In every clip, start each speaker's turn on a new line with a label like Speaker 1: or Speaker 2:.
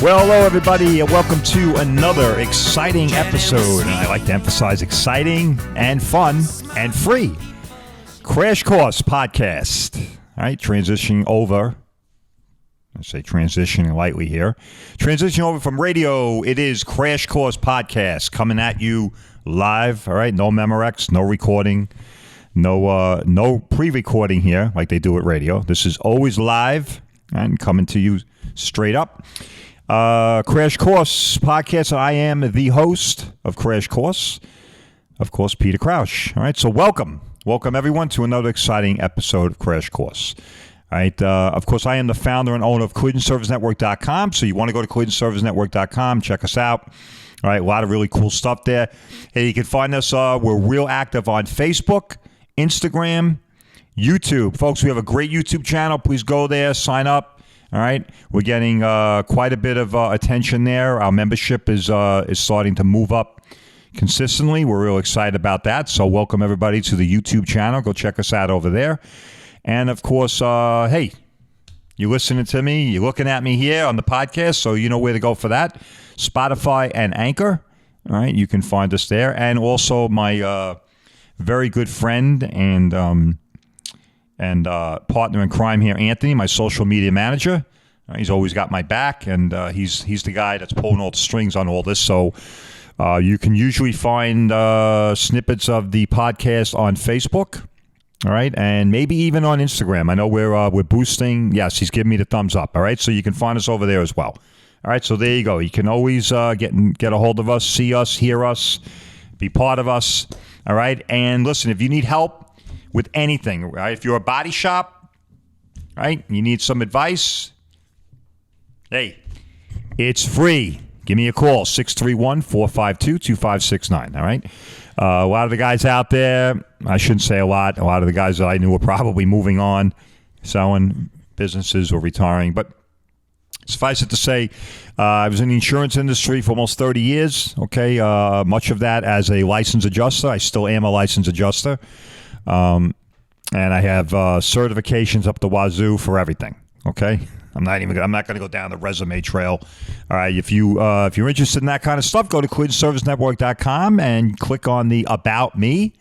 Speaker 1: Well, hello, everybody, and welcome to another exciting episode. And I like to emphasize exciting and fun and free. Crash Course Podcast. All right, transitioning over. I say transitioning lightly here. Transitioning over from radio, it is Crash Course Podcast coming at you live. All right, no Memorex, no recording, no pre-recording here like they do at radio. This is always live and coming to you straight up. Crash Course Podcast. I am the host of Crash Course, of course, Peter Crouch. All right, so welcome everyone to another exciting episode of Crash Course. All right, of course, I am the founder and owner of CollisionServiceNetwork.com, so you want to go to CollisionServiceNetwork.com, check us out. All right, a lot of really cool stuff there. Hey, you can find us, we're real active on Facebook, Instagram, YouTube. Folks, we have a great YouTube channel. Please go there, sign up. All right, we're getting quite a bit of attention there. Our membership is starting to move up consistently. We're real excited about that. So welcome everybody to the YouTube channel. Go check us out over there. And of course, hey, you're listening to me, you're looking at me here on the podcast, so you know where to go for that. Spotify and Anchor. All right, you can find us there. And also my very good friend and partner in crime here, Anthony, my social media manager. He's always got my back, and he's the guy that's pulling all the strings on all this. So you can usually find snippets of the podcast on Facebook, all right, and maybe even on Instagram. I know we're boosting. Yes, he's giving me the thumbs up, all right, so you can find us over there as well. All right, so there you go. You can always get a hold of us, see us, hear us, be part of us, all right. And listen, if you need help with anything, right? If you're a body shop, right, you need some advice, hey, it's free. Give me a call, 631-452-2569, all right? A lot of the guys out there, I shouldn't say a lot of the guys that I knew were probably moving on, selling businesses or retiring, but suffice it to say, I was in the insurance industry for almost 30 years, okay? Much of that as a licensed adjuster. I still am a licensed adjuster. And I have certifications up the wazoo for everything. Okay, I'm not going to go down the resume trail. All right, if you're interested in that kind of stuff, go to CollisionServiceNetwork.com and click on the About Me.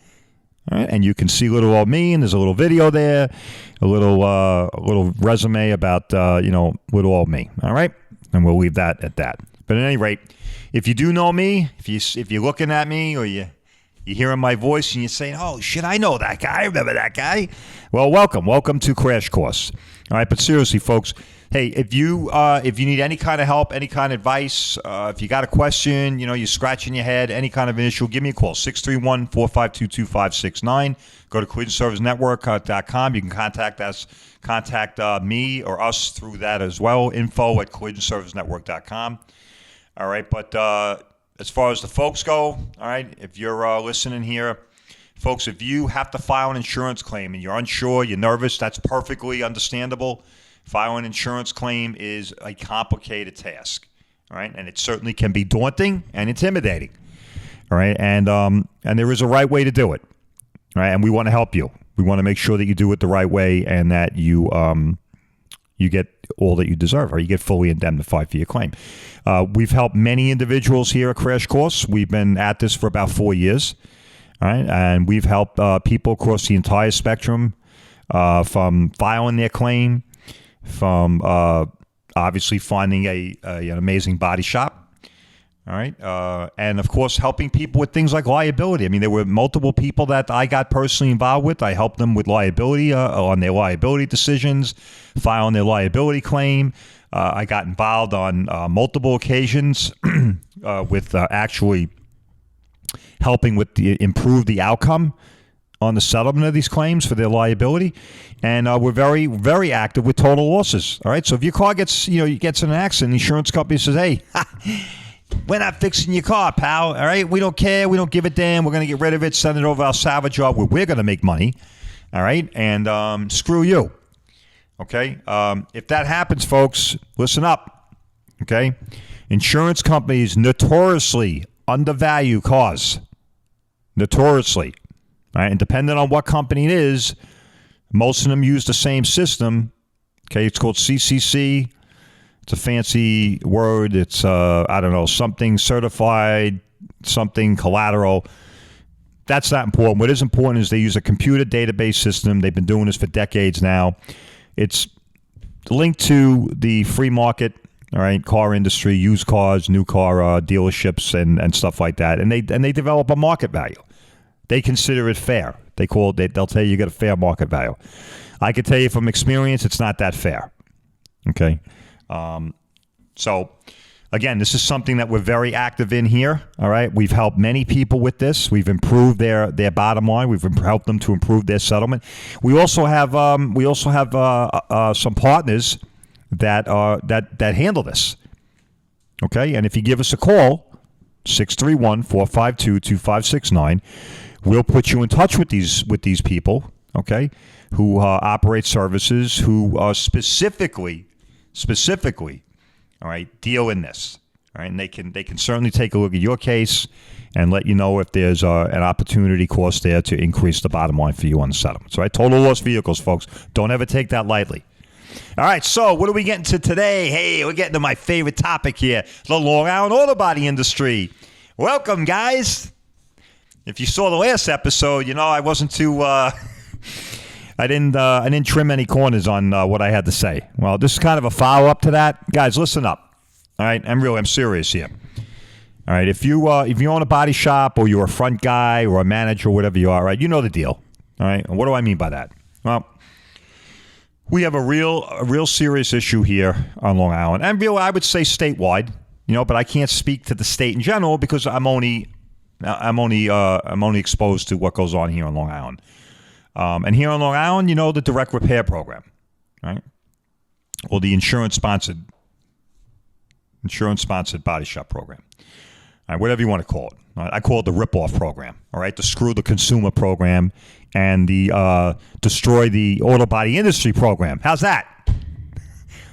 Speaker 1: All right, and you can see little old me, and there's a little video there, a little resume about little old me. All right, and we'll leave that at that. But at any rate, if you do know me, if you're looking at me or you're hearing my voice and you're saying, oh, shit, I know that guy. I remember that guy. Well, welcome to Crash Course. All right, but seriously, folks, hey, if you need any kind of help, any kind of advice, if you got a question, you're scratching your head, any kind of an issue, give me a call, 631-452-2569. Go to CollisionServiceNetwork.com. You can contact me or us through that as well, info@CollisionServiceNetwork.com. All right, but as far as the folks go, all right, if you're listening here, folks, if you have to file an insurance claim and you're unsure, you're nervous, that's perfectly understandable. Filing an insurance claim is a complicated task, all right, and it certainly can be daunting and intimidating, all right, and there is a right way to do it, all right, and we want to help you. We want to make sure that you do it the right way and that you get all that you deserve, or you get fully indemnified for your claim. We've helped many individuals here at Crash Course. We've been at this for about 4 years, all right, and we've helped people across the entire spectrum, from filing their claim, from obviously finding an amazing body shop, all right, and of course helping people with things like liability. I mean, there were multiple people that I got personally involved with. I helped them with liability, on their liability decisions, filing their liability claim. I got involved on multiple occasions with actually helping with improve the outcome on the settlement of these claims for their liability. And we're very, very active with total losses. All right, so if your car gets in an accident, the insurance company says, hey, we're not fixing your car, pal. All right, we don't care. We don't give a damn. We're going to get rid of it, send it over our salvage yard where we're going to make money. All right, and screw you. Okay, if that happens, folks, listen up. Okay, insurance companies notoriously undervalue cars. Notoriously. All right, and depending on what company it is, most of them use the same system. Okay, it's called CCC. It's a fancy word. It's, I don't know, something certified, something collateral. That's not important. What is important is they use a computer database system. They've been doing this for decades now. It's linked to the free market, all right, car industry, used cars, new car dealerships, and stuff like that. And they develop a market value. They consider it fair. They'll tell you get a fair market value. I can tell you from experience, it's not that fair. Okay. So again, this is something that we're very active in here. All right. We've helped many people with this. We've improved their bottom line. We've helped them to improve their settlement. We also have some partners that handle this. Okay. And if you give us a call, 631-452-2569, we'll put you in touch with these people. Okay. Who operate services, who specifically, all right, deal in this. All right, and they can certainly take a look at your case and let you know if there's an opportunity cost there to increase the bottom line for you on the settlements. All right, total loss vehicles, folks. Don't ever take that lightly. All right, so what are we getting to today? Hey, we're getting to my favorite topic here, the Long Island auto body industry. Welcome, guys. If you saw the last episode, you know I wasn't too. I didn't trim any corners on what I had to say. Well, this is kind of a follow-up to that. Guys, listen up. All right, I'm serious here. All right, if you own a body shop or you're a front guy or a manager or whatever you are, right, you know the deal. All right, and what do I mean by that? Well, we have a real serious issue here on Long Island, and really, I would say statewide. You know, but I can't speak to the state in general because I'm only exposed to what goes on here on Long Island. And here on Long Island, you know, the direct repair program, right? Or the insurance-sponsored body shop program. All right, whatever you want to call it. All right, I call it the rip-off program, all right? The screw the consumer program and the destroy the auto body industry program. How's that?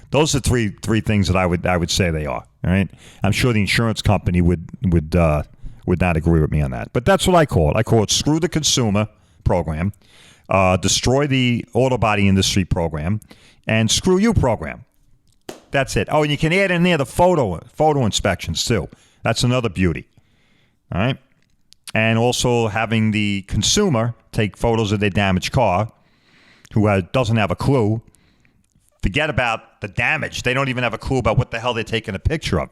Speaker 1: Those are three things that I would say they are, all right? I'm sure the insurance company would not agree with me on that. But that's what I call it. I call it screw the consumer program, destroy the auto body industry program, and screw you program. That's it. Oh, and you can add in there the photo inspections too. That's another beauty. All right. And also having the consumer take photos of their damaged car who doesn't have a clue. Forget about the damage. They don't even have a clue about what the hell they're taking a picture of.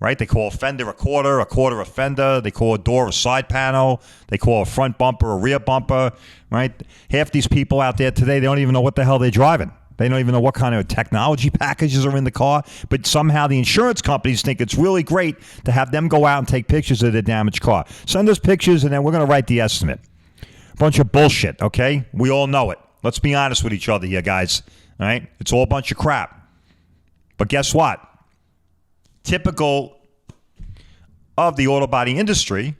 Speaker 1: Right? They call a fender a quarter a fender. They call a door a side panel. They call a front bumper a rear bumper. Right? Half these people out there today, they don't even know what the hell they're driving. They don't even know what kind of technology packages are in the car. But somehow the insurance companies think it's really great to have them go out and take pictures of their damaged car. Send us pictures, and then we're going to write the estimate. Bunch of bullshit, okay? We all know it. Let's be honest with each other here, guys. All right? It's all a bunch of crap. But guess what? Typical of the auto body industry,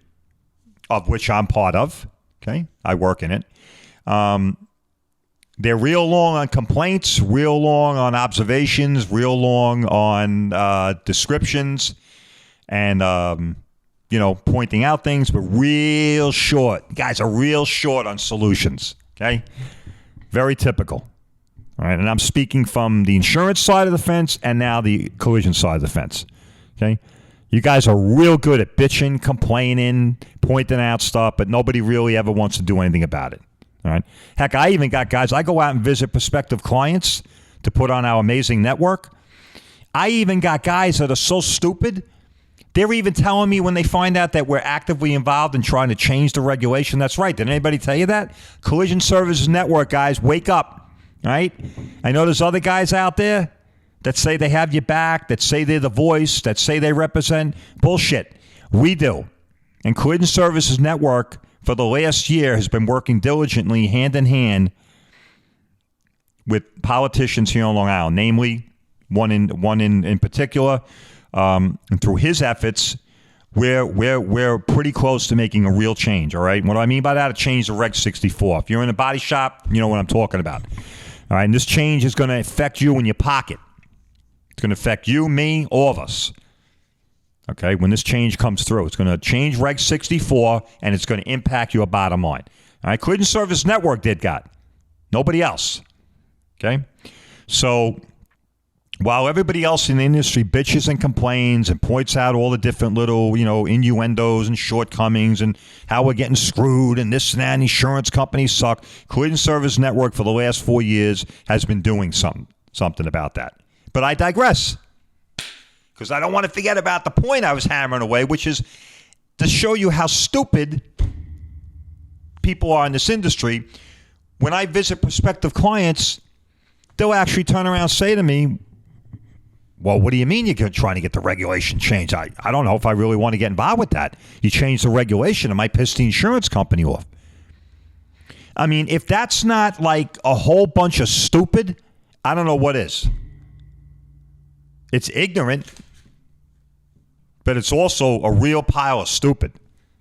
Speaker 1: of which I'm part of, okay? I work in it. They're real long on complaints, real long on observations, real long on descriptions, and pointing out things, but real short. Guys are real short on solutions. Okay, very typical. All right, and I'm speaking from the insurance side of the fence and now the collision side of the fence. Okay, you guys are real good at bitching, complaining, pointing out stuff, but nobody really ever wants to do anything about it. All right. Heck, I even got guys, I go out and visit prospective clients to put on our amazing network. I even got guys that are so stupid, they're even telling me when they find out that we're actively involved in trying to change the regulation. That's right. Did anybody tell you that? Collision Services Network, guys, wake up. All right. I know there's other guys out there that say they have your back, that say they're the voice, that say they represent. Bullshit. We do. And Collision Services Network for the last year has been working diligently hand in hand with politicians here on Long Island, namely one in particular. And through his efforts, we're pretty close to making a real change. All right. What do I mean by that? A change to Reg 64. If you're in a body shop, you know what I'm talking about. All right. And this change is going to affect you in your pocket. It's going to affect you, me, all of us. Okay, when this change comes through, it's going to change Reg 64, and it's going to impact your bottom line. All right, Collision Service Network did that. Nobody else. Okay, so while everybody else in the industry bitches and complains and points out all the different little, innuendos and shortcomings and how we're getting screwed and this and that, and insurance companies suck, Collision Service Network for the last 4 years has been doing something about that. But I digress, because I don't want to forget about the point I was hammering away, which is to show you how stupid people are in this industry. When I visit prospective clients, they'll actually turn around and say to me, well, what do you mean you're trying to get the regulation changed? I don't know if I really want to get involved with that. You change the regulation, it might piss the insurance company off. I mean, if that's not like a whole bunch of stupid, I don't know what is. It's ignorant, but it's also a real pile of stupid,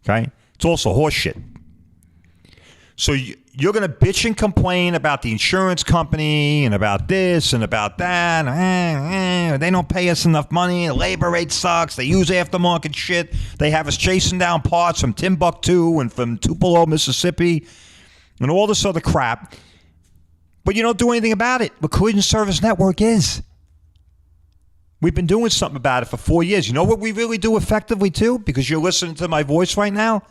Speaker 1: okay? It's also horseshit. So you're going to bitch and complain about the insurance company and about this and about that. They don't pay us enough money. The labor rate sucks. They use aftermarket shit. They have us chasing down parts from Timbuktu and from Tupelo, Mississippi, and all this other crap. But you don't do anything about it. What Collision Service Network is. We've been doing something about it for 4 years. You know what we really do effectively too? Because you're listening to my voice right now.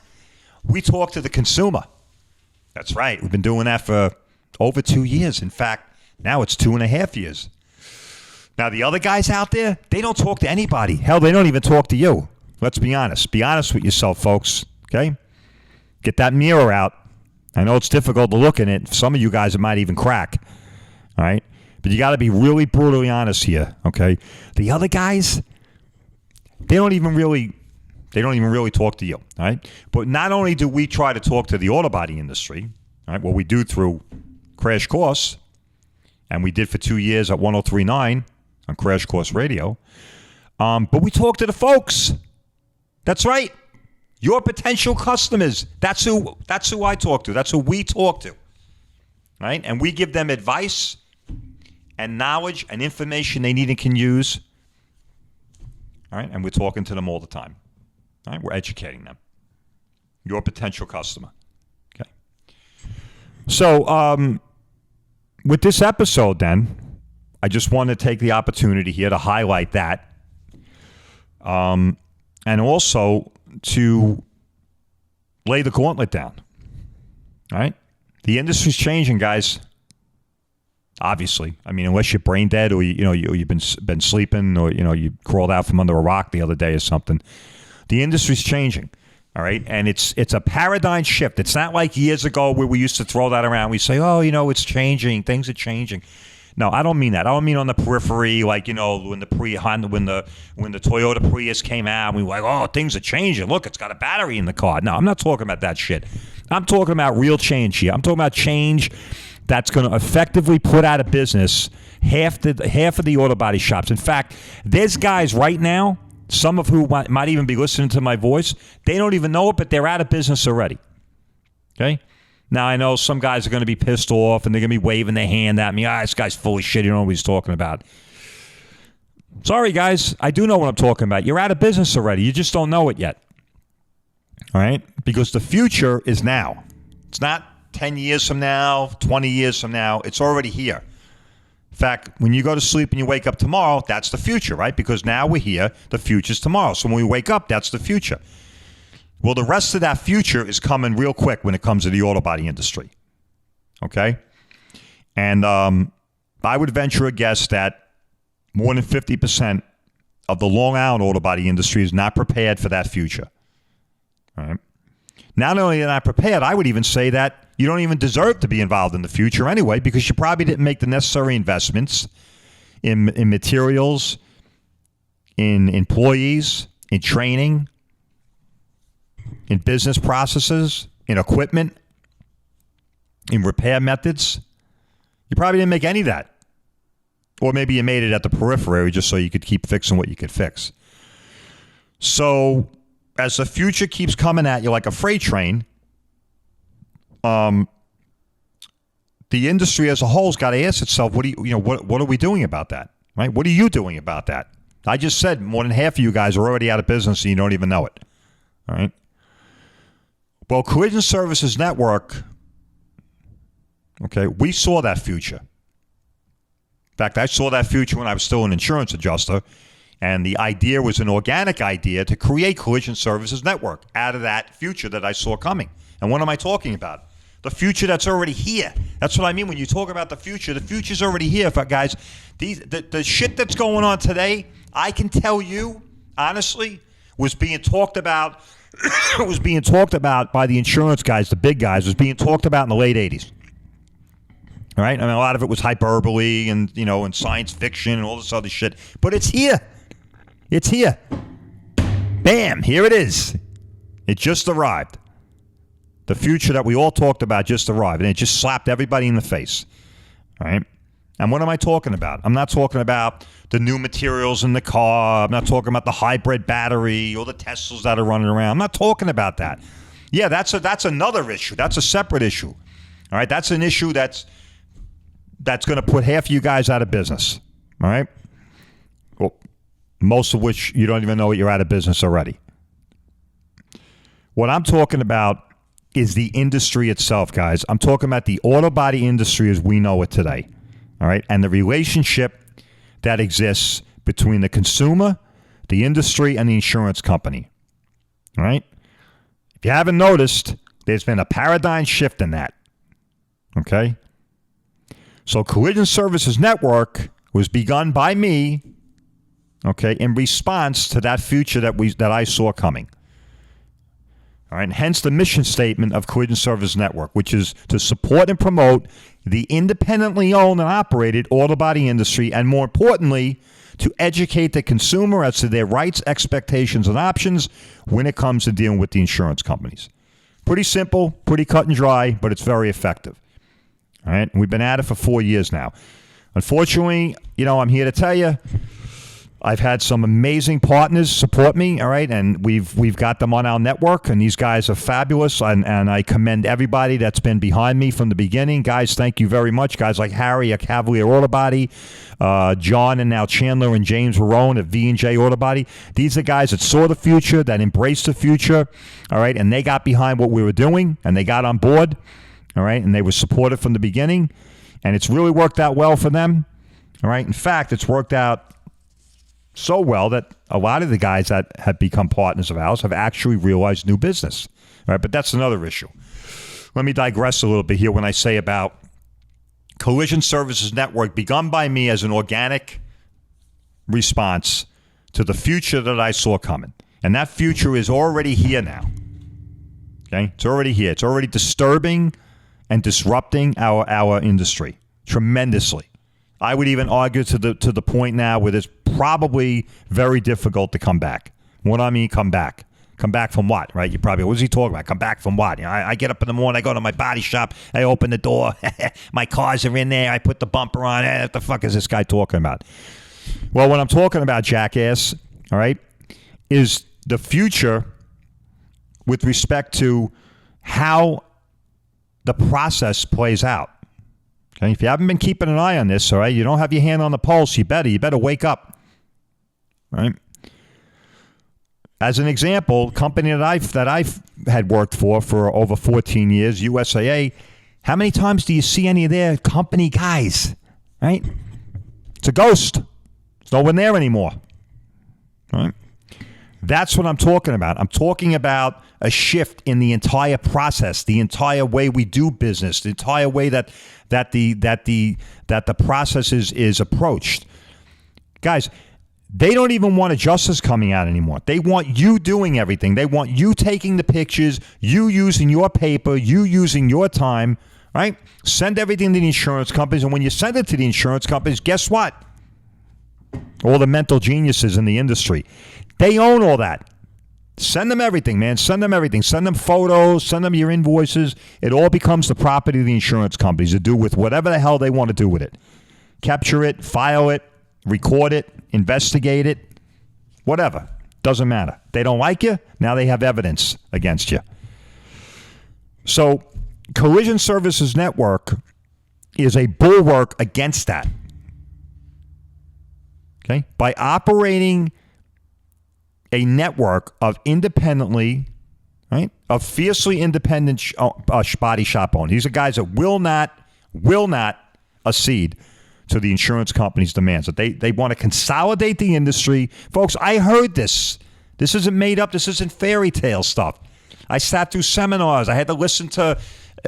Speaker 1: We talk to the consumer. That's right. We've been doing that for over 2 years. In fact, now it's 2.5 years. Now, the other guys out there, they don't talk to anybody. Hell, they don't even talk to you. Let's be honest. Be honest with yourself, folks. Okay? Get that mirror out. I know it's difficult to look in it. Some of you guys, it might even crack. All right? But you got to be really brutally honest here. Okay? The other guys, they don't even really talk to you, all right? But not only do we try to talk to the auto body industry, all right, what we do through Crash Course, and we did for 2 years at 103.9 on Crash Course Radio, but we talk to the folks. That's right. Your potential customers. That's who I talk to. That's who we talk to, right? And we give them advice and knowledge and information they need and can use, all right? And we're talking to them all the time. All right, we're educating them. Your potential customer. Okay. So with this episode then, I just want to take the opportunity here to highlight that. And also to lay the gauntlet down. All right? The industry's changing, guys. Obviously. I mean, unless you're brain dead or you've been sleeping or you crawled out from under a rock the other day or something. The industry's changing, all right? And it's a paradigm shift. It's not like years ago where we used to throw that around. We say, it's changing. Things are changing. No, I don't mean that. I don't mean on the periphery, like, when the Toyota Prius came out, we were like, things are changing. Look, it's got a battery in the car. No, I'm not talking about that shit. I'm talking about real change here. I'm talking about change that's going to effectively put out of business half of the auto body shops. In fact, there's guys right now, some of who might even be listening to my voice, they don't even know it, but they're out of business already. Okay? Now, I know some guys are going to be pissed off, and they're going to be waving their hand at me. This guy's full of shit. You don't know what he's talking about. Sorry, guys. I do know what I'm talking about. You're out of business already. You just don't know it yet. All right? Because the future is now. It's not 10 years from now, 20 years from now. It's already here. In fact, when you go to sleep and you wake up tomorrow, that's the future, right? Because now we're here, the future's tomorrow. So when we wake up, that's the future. Well, the rest of that future is coming real quick when it comes to the auto body industry. Okay? And I would venture a guess that more than 50% of the Long Island auto body industry is not prepared for that future. All right? Not only are they not prepared, I would even say that you don't even deserve to be involved in the future anyway, because you probably didn't make the necessary investments in materials, in employees, in training, in business processes, in equipment, in repair methods. You probably didn't make any of that. Or maybe you made it at the periphery just so you could keep fixing what you could fix. So as the future keeps coming at you like a freight train, the industry as a whole has got to ask itself, what are we doing about that? Right? What are you doing about that? I just said more than half of you guys are already out of business and you don't even know it. All right? Well, Collision Services Network, okay, we saw that future. In fact, I saw that future when I was still an insurance adjuster, and the idea was an organic idea to create Collision Services Network out of that future that I saw coming. And what am I talking about? The future that's already here. That's what I mean when you talk about the future's already here. Guys, the shit that's going on today, I can tell you, honestly, was being talked about was being talked about by the insurance guys, the big guys, was being talked about in the late 80s. All right? I mean, a lot of it was hyperbole and, and science fiction and all this other shit. But it's here. It's here. Bam, here it is. It just arrived. The future that we all talked about just arrived, and it just slapped everybody in the face. All right? And what am I talking about? I'm not talking about the new materials in the car. I'm not talking about the hybrid battery or the Teslas that are running around. I'm not talking about that. Yeah, that's another issue. That's a separate issue. All right? That's an issue that's going to put half of you guys out of business. All right? Well, most of which you don't even know you're out of business already. What I'm talking about is the industry itself, guys. I'm talking about the auto body industry as we know it today. All right? And the relationship that exists between the consumer, the industry, and the insurance company. All right? If you haven't noticed, there's been a paradigm shift in that. Okay? So Collision Services Network was begun by me, okay, in response to that future that I saw coming. All right, and hence the mission statement of Collision Services Network, which is to support and promote the independently owned and operated auto body industry, and more importantly, to educate the consumer as to their rights, expectations, and options when it comes to dealing with the insurance companies. Pretty simple, pretty cut and dry, but it's very effective. All right, we've been at it for 4 years now. Unfortunately, I'm here to tell you, I've had some amazing partners support me, all right, and we've got them on our network, and these guys are fabulous, and I commend everybody that's been behind me from the beginning. Guys, thank you very much. Guys like Harry at Cavalier Auto Body, John and now Chandler and James Verone at V&J Auto Body. These are guys that saw the future, that embraced the future, all right, and they got behind what we were doing, and they got on board, all right, and they were supported from the beginning, and it's really worked out well for them, all right. In fact, it's worked out so well that a lot of the guys that have become partners of ours have actually realized new business. All right, but that's another issue. Let me digress a little bit here when I say about Collision Services Network begun by me as an organic response to the future that I saw coming. And that future is already here now. Okay? It's already here. It's already disturbing and disrupting our industry tremendously. I would even argue to the point now where it's probably very difficult to come back. What I mean, come back. Come back from what, right? You probably, what's he talking about? Come back from what? I get up in the morning, I go to my body shop, I open the door, my cars are in there, I put the bumper on. What the fuck is this guy talking about? Well, what I'm talking about, jackass, all right, is the future with respect to how the process plays out. Okay? If you haven't been keeping an eye on this, all right, you don't have your hand on the pulse, you better wake up. All right? As an example, company that I've had worked for over 14 years, USAA, how many times do you see any of their company guys? Right? It's a ghost. There's no one there anymore. All right? That's what I'm talking about. I'm talking about a shift in the entire process, the entire way we do business, the entire way that the process is approached. Guys, they don't even want adjusters coming out anymore. They want you doing everything. They want you taking the pictures, you using your paper, you using your time, right? Send everything to the insurance companies, and when you send it to the insurance companies, guess what? All the mental geniuses in the industry, they own all that. Send them everything, man. Send them everything. Send them photos. Send them your invoices. It all becomes the property of the insurance companies to do with whatever the hell they want to do with it. Capture it, file it, record it, investigate it, whatever. Doesn't matter. They don't like you. Now they have evidence against you. So Collision Services Network is a bulwark against that. Okay? By operating a network of independently, right, of fiercely independent body shop owners. These are guys that will not accede to the insurance company's demands. That they want to consolidate the industry. Folks, I heard this. This isn't made up. This isn't fairy tale stuff. I sat through seminars. I had to listen to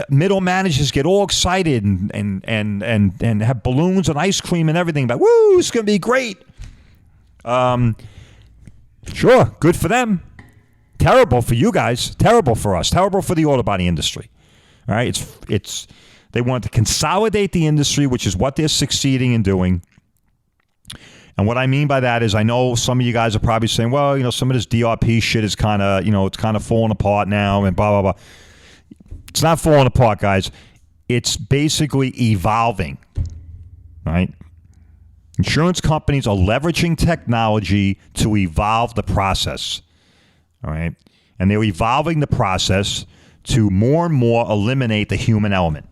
Speaker 1: middle managers get all excited and have balloons and ice cream and everything about, woo, it's going to be great. Sure, good for them. Terrible for you guys. Terrible for us. Terrible for the auto body industry. All right, they want to consolidate the industry, which is what they're succeeding in doing. And what I mean by that is, I know some of you guys are probably saying, well, some of this DRP shit is kind of, it's kind of falling apart now and blah, blah, blah. It's not falling apart, guys. It's basically evolving, right? Insurance companies are leveraging technology to evolve the process, all right? And they're evolving the process to more and more eliminate the human element.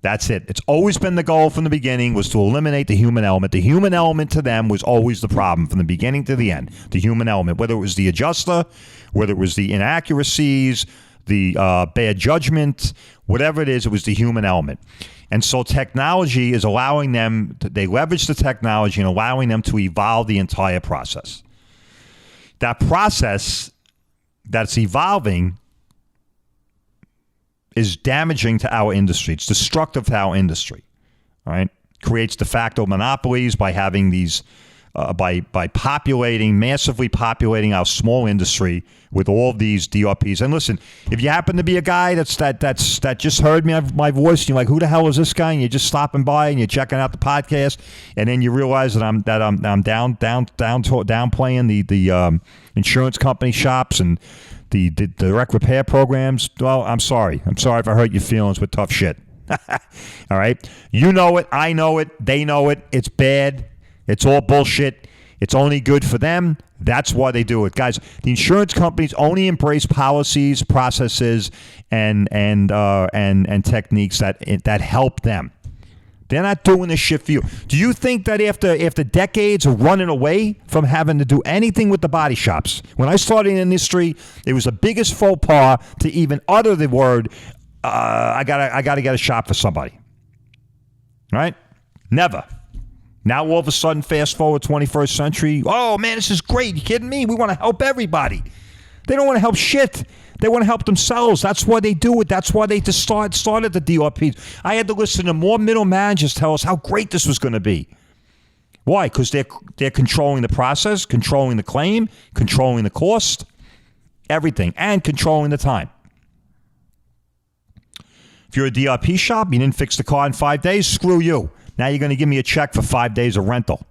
Speaker 1: That's it. It's always been the goal from the beginning, was to eliminate the human element. The human element to them was always the problem from the beginning to the end. The human element, whether it was the adjuster, whether it was the inaccuracies, the bad judgment, whatever it is, it was the human element. And so technology is allowing them, they leverage the technology and allowing them to evolve the entire process. That process that's evolving is damaging to our industry. It's destructive to our industry, all right? Creates de facto monopolies by having these, by massively populating our small industry with all these DRPs. And listen, if you happen to be a guy that just heard my voice, and you're like, who the hell is this guy? And you're just stopping by and you're checking out the podcast, and then you realize that I'm downplaying the insurance company shops and the direct repair programs. Well, I'm sorry. I'm sorry if I hurt your feelings with tough shit. All right? You know it. I know it. They know it. It's bad. It's all bullshit. It's only good for them. That's why they do it. Guys, the insurance companies only embrace policies, processes, and techniques that help them. They're not doing this shit for you. Do you think that after decades of running away from having to do anything with the body shops, when I started in the industry, it was the biggest faux pas to even utter the word, I gotta get a shop for somebody. Right? Never. Now all of a sudden, fast forward 21st century, oh man, this is great. You kidding me? We want to help everybody. They don't want to help shit. They want to help themselves. That's why they do it. That's why they just started the DRPs. I had to listen to more middle managers tell us how great this was going to be. Why? Because they're controlling the process, controlling the claim, controlling the cost, everything, and controlling the time. If you're a DRP shop, you didn't fix the car in 5 days, screw you. Now you're going to give me a check for 5 days of rental.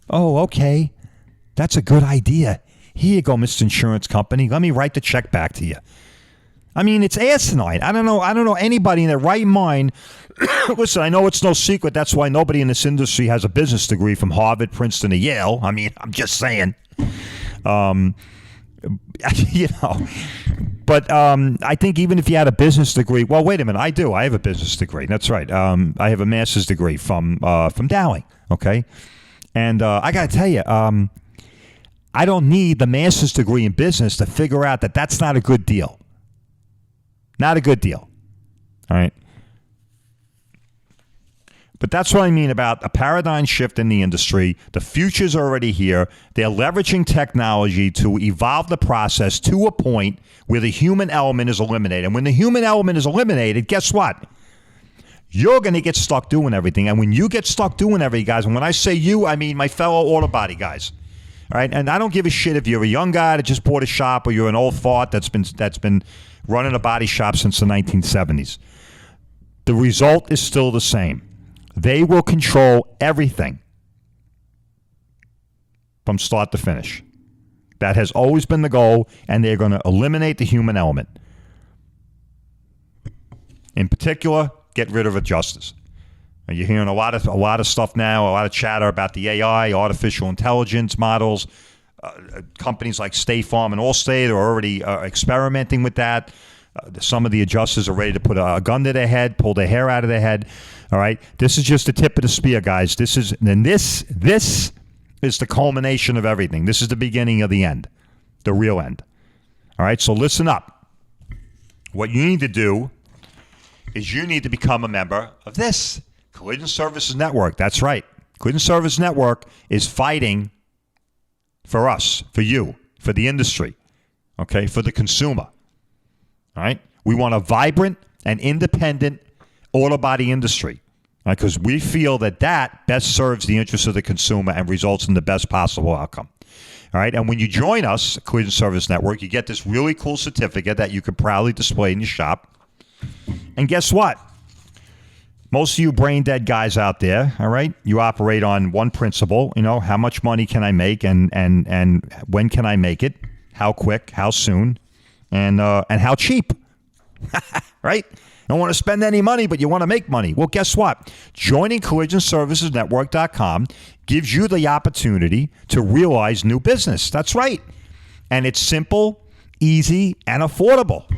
Speaker 1: Oh, okay. That's a good idea. Here you go, Mr. Insurance Company. Let me write the check back to you. I mean, it's asinine. I don't know anybody in their right mind. Listen, I know it's no secret. That's why nobody in this industry has a business degree from Harvard, Princeton, or Yale. I mean, I'm just saying. But I think even if you had a business degree, well, wait a minute, I do. I have a business degree. That's right. I have a master's degree from Dowling. Okay, and I got to tell you, I don't need the master's degree in business to figure out that that's not a good deal. Not a good deal. All right. But that's what I mean about a paradigm shift in the industry. The future's already here. They're leveraging technology to evolve the process to a point where the human element is eliminated. And when the human element is eliminated, guess what? You're going to get stuck doing everything. And when you get stuck doing everything, guys, and when I say you, I mean my fellow auto body guys. All right? And I don't give a shit if you're a young guy that just bought a shop or you're an old fart that's been running a body shop since the 1970s. The result is still the same. They will control everything from start to finish. That has always been the goal, and they're going to eliminate the human element. In particular, get rid of adjusters. And you're hearing a lot of stuff now, a lot of chatter about the AI, artificial intelligence models. Companies like State Farm and Allstate are already experimenting with that. Some of the adjusters are ready to put a gun to their head, pull their hair out of their head. All right, this is just the tip of the spear, guys. This is the culmination of everything. This is the beginning of the end, the real end. All right, so listen up. What you need to do is you need to become a member of this Collision Services Network. That's right. Collision Service Network is fighting for us, for you, for the industry, okay, for the consumer. All right? We want a vibrant and independent auto body industry, because we feel that best serves the interests of the consumer and results in the best possible outcome. All right? And when you join us, Collision Service Network, you get this really cool certificate that you can proudly display in your shop. And guess what? Most of you brain dead guys out there, all right, you operate on one principle, how much money can I make and when can I make it? How quick, how soon, and how cheap, right? Don't want to spend any money, but you want to make money. Well, guess what? Joining CollisionServicesNetwork.com gives you the opportunity to realize new business. That's right. And it's simple, easy, and affordable.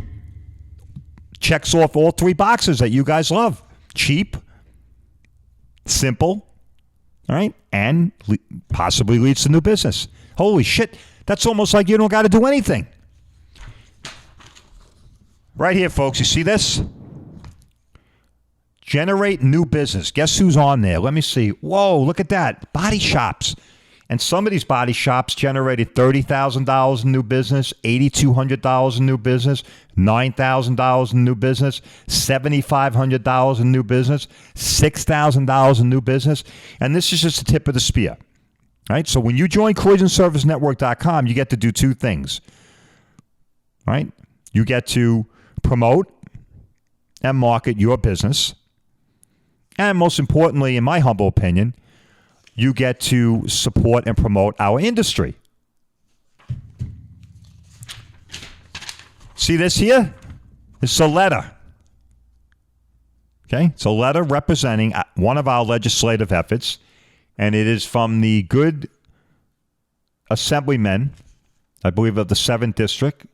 Speaker 1: Checks off all three boxes that you guys love. Cheap, simple, all right, and possibly leads to new business. Holy shit, that's almost like you don't got to do anything. Right here, folks, you see this? Generate new business. Guess who's on there? Let me see. Whoa, look at that. Body shops. And some of these body shops generated $30,000 in new business, $8,200 in new business, $9,000 in new business, $7,500 in new business, $6,000 in new business. And this is just the tip of the spear. All right? So when you join CollisionServiceNetwork.com, you get to do two things. All right? You get to promote and market your business. And most importantly, in my humble opinion, you get to support and promote our industry. See this here? It's a letter. Okay? It's a letter representing one of our legislative efforts, and it is from the good assemblymen, I believe, of the 7th District.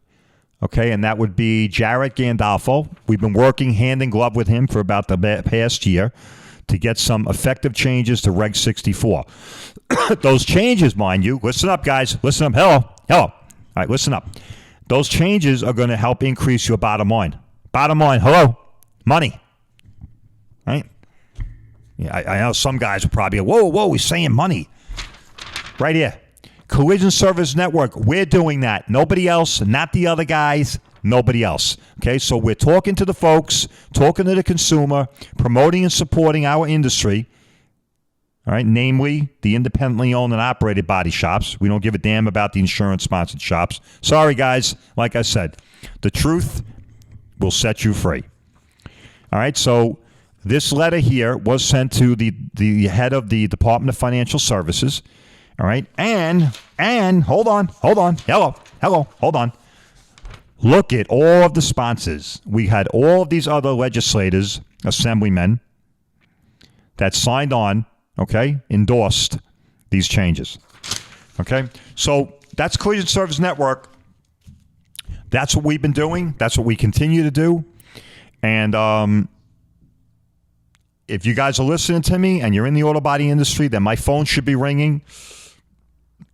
Speaker 1: Okay, and that would be Jared Gandolfo. We've been working hand in glove with him for about the past year to get some effective changes to Reg 64. Those changes, mind you, listen up, guys. Listen up. Hello. All right, listen up. Those changes are going to help increase your bottom line. Bottom line, hello, money. Right? Yeah, I know some guys are probably, whoa, he's saying money. Right here. Collision Service Network, we're doing that. Nobody else, not the other guys, nobody else. Okay, so we're talking to the folks, talking to the consumer, promoting and supporting our industry, all right, namely the independently owned and operated body shops. We don't give a damn about the insurance-sponsored shops. Sorry, guys. Like I said, the truth will set you free. All right, so this letter here was sent to the head of the Department of Financial Services. All right. And hold on. Hello. Hold on. Look at all of the sponsors. We had all of these other legislators, assemblymen, that signed on, okay, endorsed these changes. Okay. So that's Collision Service Network. That's what we've been doing. That's what we continue to do. And if you guys are listening to me and you're in the auto body industry, then my phone should be ringing.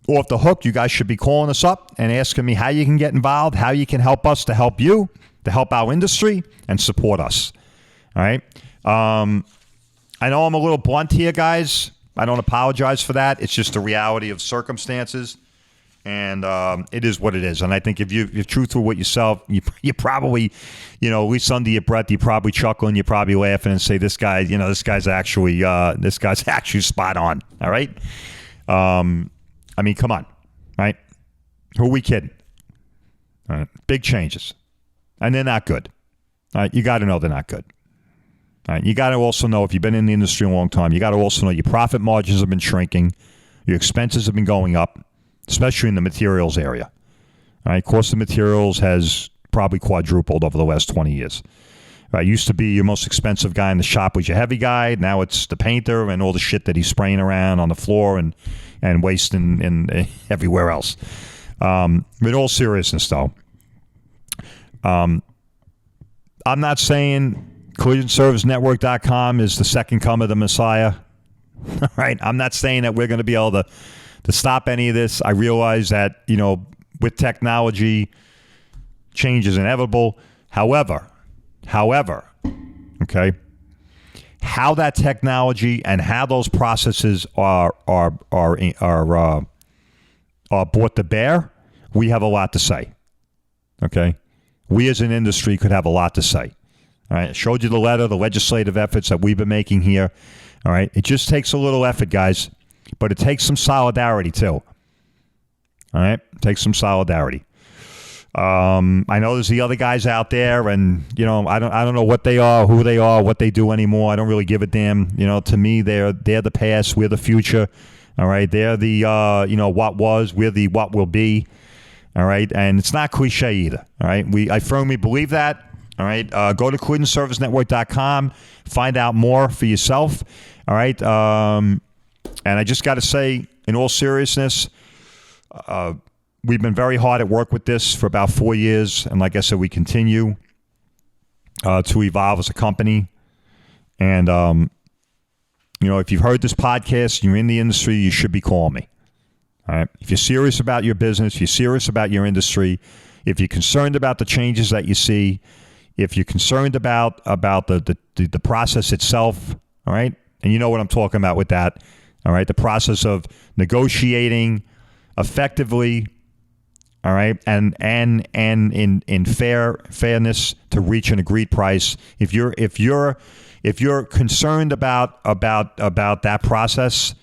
Speaker 1: Off the hook, you guys should be calling us up and asking me how you can get involved, how you can help us to help you, to help our industry, and support us. All right? I know I'm a little blunt here, guys. I don't apologize for that. It's just the reality of circumstances, and it is what it is. And I think if you're truthful with yourself, you probably, at least under your breath, you probably chuckle and you're probably laughing and say, this guy's actually spot on. All right? I mean, come on, right? Who are we kidding? All right, big changes, and they're not good. All right, you got to know they're not good. All right, you got to also know, if you've been in the industry a long time, you got to also know your profit margins have been shrinking, your expenses have been going up, especially in the materials area. All right, cost of materials has probably quadrupled over the last 20 years. Used to be your most expensive guy in the shop was your heavy guy. Now it's the painter and all the shit that he's spraying around on the floor and wasting everywhere else. In all seriousness, though, I'm not saying CollisionServiceNetwork.com is the second coming of the Messiah. All right, I'm not saying that we're going to be able to stop any of this. I realize that with technology, change is inevitable. However, okay, how that technology and how those processes are brought to bear, we have a lot to say. Okay, we as an industry could have a lot to say. All right, I showed you the letter, the legislative efforts that we've been making here. All right, it just takes a little effort, guys, but it takes some solidarity too. All right, it takes some solidarity. I know there's the other guys out there, and I don't know what they are, who they are, what they do anymore. I don't really give a damn. To me, they're the past, we're the future. All right, they're the what was, we're the what will be. All right, and it's not cliche either. All right, I firmly believe that. All right, go to ClintonServiceNetwork.com, find out more for yourself. All right, and I just got to say, in all seriousness, we've been very hard at work with this for about 4 years, and like I said, we continue to evolve as a company. And if you've heard this podcast, you're in the industry, you should be calling me. All right, if you're serious about your business, if you're serious about your industry, if you're concerned about the changes that you see, if you're concerned about the process itself, all right, and you know what I'm talking about with that, all right, the process of negotiating effectively, all right, and in fairness to reach an agreed price. If you're concerned about that process,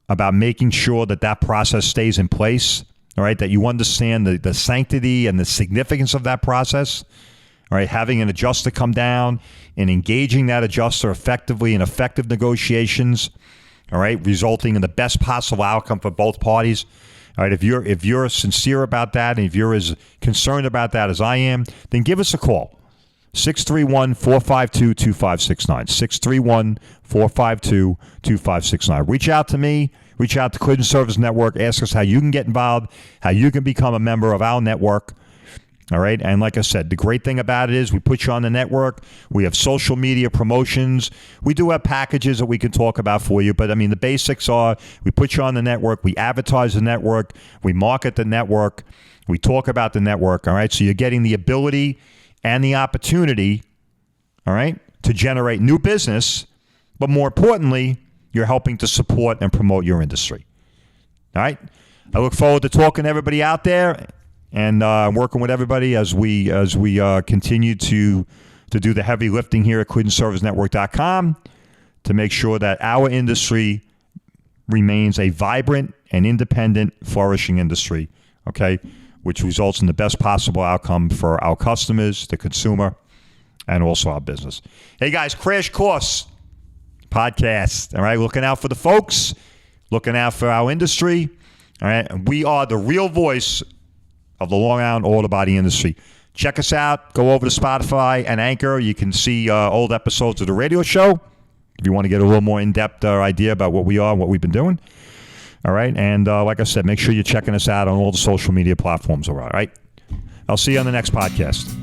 Speaker 1: about making sure that process stays in place, all right, that you understand the sanctity and the significance of that process. All right, having an adjuster come down and engaging that adjuster effectively in effective negotiations, all right, resulting in the best possible outcome for both parties. All right, if you're sincere about that, and if you're as concerned about that as I am, then give us a call. 631-452-2569. 631-452-2569. Reach out to me. Reach out to Clinton Service Network. Ask us how you can get involved, how you can become a member of our network. All right. And like I said, the great thing about it is we put you on the network. We have social media promotions. We do have packages that we can talk about for you. But I mean, the basics are we put you on the network. We advertise the network. We market the network. We talk about the network. All right. So you're getting the ability and the opportunity, all right, to generate new business. But more importantly, you're helping to support and promote your industry. All right. I look forward to talking to everybody out there. And working with everybody as we continue to do the heavy lifting here at ClintonServiceNetwork.com to make sure that our industry remains a vibrant and independent, flourishing industry, okay, which results in the best possible outcome for our customers, the consumer, and also our business. Hey, guys, Crash Course podcast, all right, looking out for the folks, looking out for our industry, all right, and we are the real voice of the Long Island auto body industry. Check us out. Go over to Spotify and Anchor. You can see old episodes of the radio show if you want to get a little more in-depth idea about what we are and what we've been doing. All right. And like I said, make sure you're checking us out on all the social media platforms. All right. I'll see you on the next podcast.